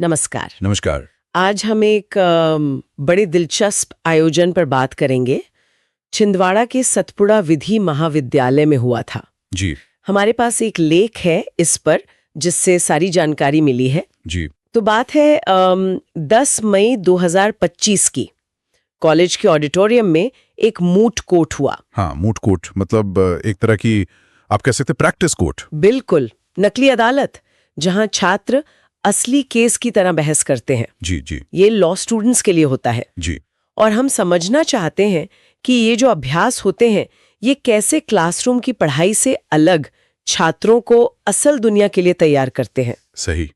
नमस्कार। नमस्कार। आज हम एक बड़े दिलचस्प आयोजन पर बात करेंगे। छिंदवाड़ा के सतपुड़ा विधि महाविद्यालय में हुआ था। जी हमारे पास एक लेख है इस पर जिससे सारी जानकारी मिली है। जी। तो बात है 10 मई 2025 की। कॉलेज के ऑडिटोरियम में एक मूट कोर्ट हुआ। हाँ, मूट कोर्ट मतलब एक तरह की आप कह सकते प्रैक्टिस कोर्ट। बिल्कुल, नकली अदालत जहां छात्र असली केस की तरह बहस करते हैं। जी जी ये लॉ स्टूडेंट्स के लिए होता है। जी। और हम समझना चाहते हैं कि ये जो अभ्यास होते हैं ये कैसे क्लासरूम की पढ़ाई से अलग छात्रों को असल दुनिया के लिए तैयार करते हैं। सही।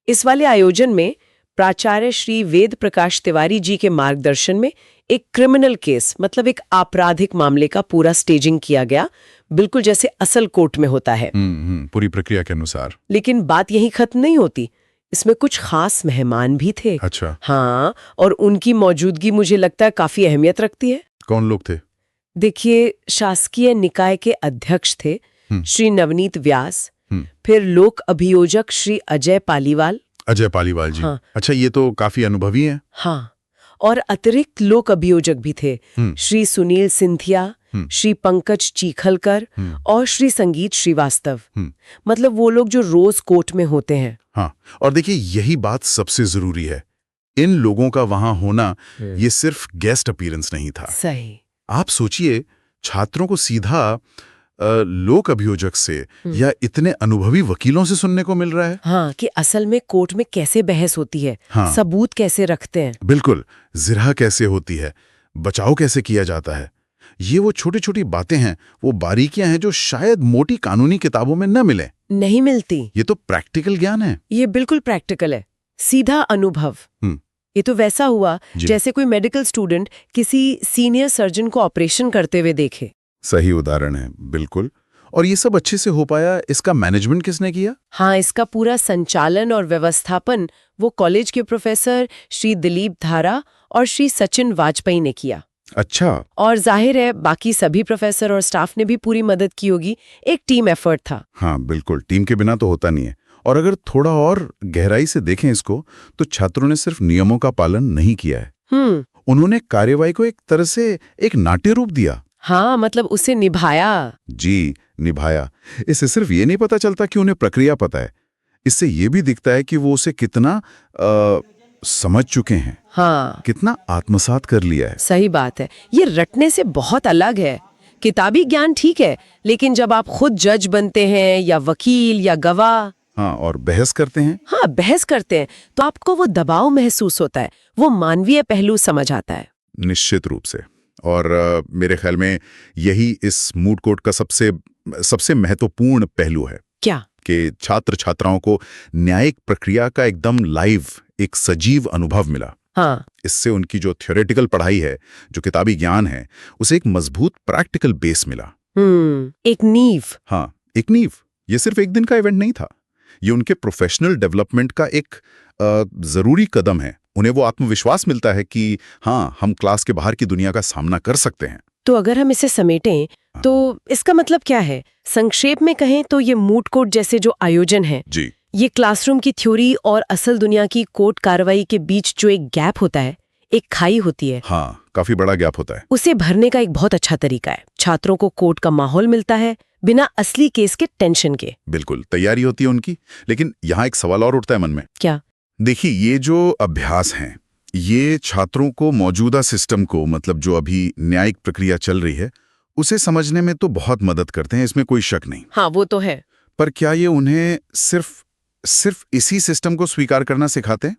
इस वाले आयोजन में प्राचार्य श्री वेद प्रकाश तिवारी जी के मार्गदर्शन में एक क्रिमिनल केस मतलब एक आपराधिक मामले का पूरा स्टेजिंग किया गया, बिल्कुल जैसे असल कोर्ट में होता है। पूरी प्रक्रिया के अनुसार। लेकिन बात यहीं खत्म नहीं होती, इसमें कुछ खास मेहमान भी थे। अच्छा। हाँ, और उनकी मौजूदगी मुझे लगता है काफी अहमियत रखती है। कौन लोग थे? देखिए, शासकीय निकाय के अध्यक्ष थे श्री नवनीत व्यास, फिर लोक अभियोजक श्री अजय पालीवाल। अजय पालीवाल जी। हाँ। अच्छा, ये तो काफी अनुभवी हैं। हाँ, और अतिरिक्त लोक अभियोजक भी थे श्री सुनील सिंधिया, श्री पंकज चीखलकर और श्री संगीत श्रीवास्तव। मतलब वो लोग जो रोज कोर्ट में होते हैं। हाँ, और देखिए यही बात सबसे जरूरी है। इन लोगों का वहां होना ये सिर्फ गेस्ट अपीयरेंस नहीं था। सही। आप सोचिए, छात्रों को सीधा लोक अभियोजक से या इतने अनुभवी वकीलों से सुनने को मिल रहा है। हाँ, कि असल में कोर्ट में कैसे बहस होती है। हाँ। सबूत कैसे रखते हैं। बिल्कुल, जिरह कैसे होती है, बचाव कैसे किया जाता है। ये वो छोटी छोटी बातें हैं, वो बारीकियां हैं जो शायद मोटी कानूनी किताबों में न मिले। नहीं मिलती। ये तो प्रैक्टिकल ज्ञान है। ये बिल्कुल प्रैक्टिकल है, सीधा अनुभव। ये तो वैसा हुआ जैसे कोई मेडिकल स्टूडेंट किसी सीनियर सर्जन को ऑपरेशन करते हुए देखे। सही उदाहरण है, बिल्कुल। और ये सब अच्छे से हो पाया, इसका मैनेजमेंट किसने किया? हाँ, इसका पूरा संचालन और व्यवस्थापन वो कॉलेज के प्रोफेसर श्री दिलीप धारा और श्री सचिन वाजपेयी ने किया। अच्छा। और जाहिर है बाकी सभी प्रोफेसर और स्टाफ ने भी पूरी मदद की होगी। एक टीम एफर्ट था। हाँ बिल्कुल, टीम के बिना तो होता नहीं है। और अगर थोड़ा और गहराई से देखें इसको, तो छात्रों ने सिर्फ नियमों का पालन नहीं किया है। उन्होंने कार्यवाही को एक तरह से एक नाट्य रूप दिया। हाँ, मतलब उसे निभाया। जी, निभाया। इससे सिर्फ ये नहीं पता चलता कि उन्हें प्रक्रिया पता है, इससे ये भी दिखता है कि वो उसे कितना समझ चुके हैं। हाँ, कितना आत्मसात कर लिया है। सही बात है। ये रटने से बहुत अलग है। किताबी ज्ञान ठीक है, लेकिन जब आप खुद जज बनते हैं या वकील या गवाह, हाँ, और बहस करते हैं। हाँ, बहस करते हैं, तो आपको वो दबाव महसूस होता है, वो मानवीय पहलू समझ आता है। निश्चित रूप से। और मेरे ख्याल में यही इस मूट कोर्ट का सबसे महत्वपूर्ण पहलू है। क्या? कि छात्र छात्राओं को न्यायिक प्रक्रिया का एकदम लाइव, एक सजीव अनुभव मिला। हाँ। इससे उनकी जो थ्योरेटिकल पढ़ाई है, जो किताबी ज्ञान है, उसे एक मजबूत प्रैक्टिकल बेस मिला। एक नींव। हाँ, एक नींव। ये सिर्फ एक दिन का इवेंट नहीं था, ये उनके प्रोफेशनल डेवलपमेंट का एक जरूरी कदम है। उन्हें वो आत्मविश्वास मिलता है कि हाँ, हम क्लास के बाहर की दुनिया का सामना कर सकते हैं। तो अगर हम इसे समेटें तो इसका मतलब क्या है? संक्षेप में कहें तो ये मूट कोर्ट जैसे जो आयोजन है जी, ये क्लासरूम की थ्योरी और असल दुनिया की कोर्ट कार्रवाई के बीच जो एक गैप होता है, एक खाई होती है। हाँ, काफी बड़ा गैप होता है। उसे भरने का एक बहुत अच्छा तरीका है। छात्रों को कोर्ट का माहौल मिलता है बिना असली केस के टेंशन के। बिल्कुल, तैयारी होती है उनकी। लेकिन यहाँ एक सवाल और उठता है मन में। क्या? देखिए, ये जो अभ्यास हैं, ये छात्रों को मौजूदा सिस्टम को, मतलब जो अभी न्यायिक प्रक्रिया चल रही है, उसे समझने में तो बहुत मदद करते हैं, इसमें कोई शक नहीं। हाँ, वो तो है। पर क्या ये उन्हें सिर्फ इसी सिस्टम को स्वीकार करना सिखाते हैं?